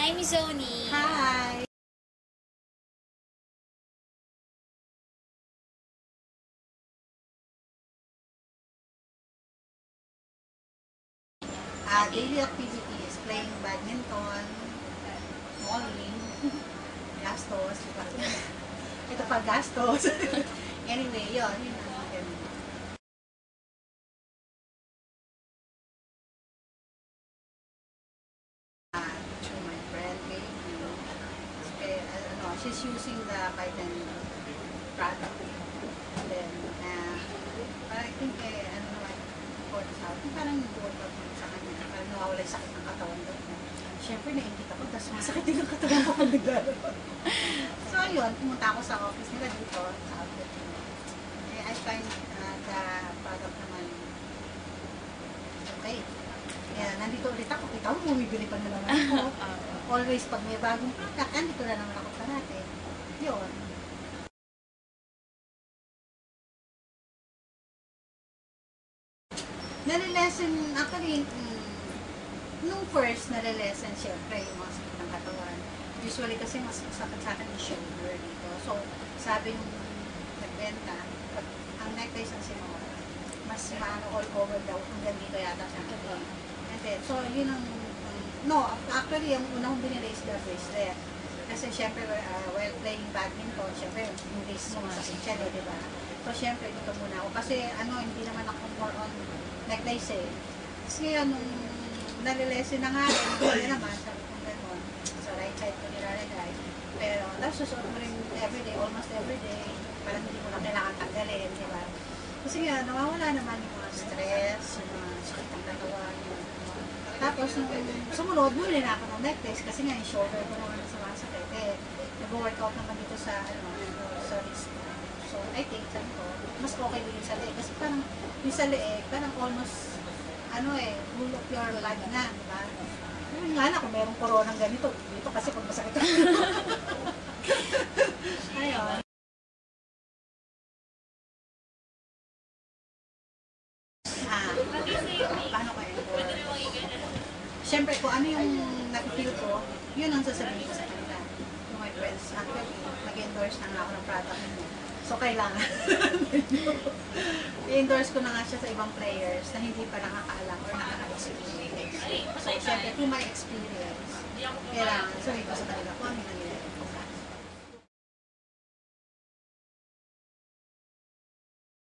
Hi, Miss Zoni. Hi! Daily activity is playing badminton, bowling, gastos. Ito pa gastos. Anyway, yun ang ganun. To my friend, she's using the Python product. And then, I think, parang workout sa kanya. Parang nawawala yung sakit ng katawan doon. Siyempre, naingit ako, tapos masakit din ang katawan ko pag naglalaro. So, yun, pumunta ako sa office nila dito, sa outlet. I find the product naman okay. Nandito ulit ako. Kita mo, bumibili pa na naman ako. Always, pag may bagong product, nandito na naman ako parate. Yun. Nalilesen, actually, nung first nalilesen, syempre, yung mga sakit ng katawan. Usually kasi mas masakit sa akin yung shoulder dito. So, sabi nung nagbenta, pag ang necklace ang sinora, mas maano all over daw, hanggang dito yata sa akin. And then, so, yun ang, no, actually, yung una kong binili is the bracelet. Kasi syempre, while playing badminton, syempre, yung wrist mo masakit siya, di ba? So, syempre, dito muna ako. Kasi, hindi naman ako more on necklace eh. Kasi nung nalilesen na nga, hindi naman, sabi kong gano'n, sa right side ko nilalagay. Pero, tapos susuot mo rin everyday, almost everyday, parang hindi mo na kailangan tanggalin, di ba? Kasi nga, nawawala naman yung mga stress, yung mga sakit ng katawan. Tapos, nung sumunod, bumili na ako ng necklace kasi nga yung shoulder ko naman sa mga sakit. Nag-workout naman dito sa, sa wrist. So, I think, sabi ko, mas okay din yung sa leeg. Kasi parang, yung sa leeg, parang almost, full of your life na, di ba? Yung nga na, kung mayroong koronang ganito, dito kasi pag masakit ako. Ayun. Paano ko endorse? Siyempre, kung ano yung nag-feel ko, yun ang sasabihin ko sa kanila. Yung my friends, actually, nag-endorse na nga ako ng product nila. So, kailangan. I-endorse ko na nga siya sa ibang players na hindi pa nakakaalam or nakaka-experience. So, syempre, through my experience, kailangan sabihin ko sa kanila kung ano nangyayari.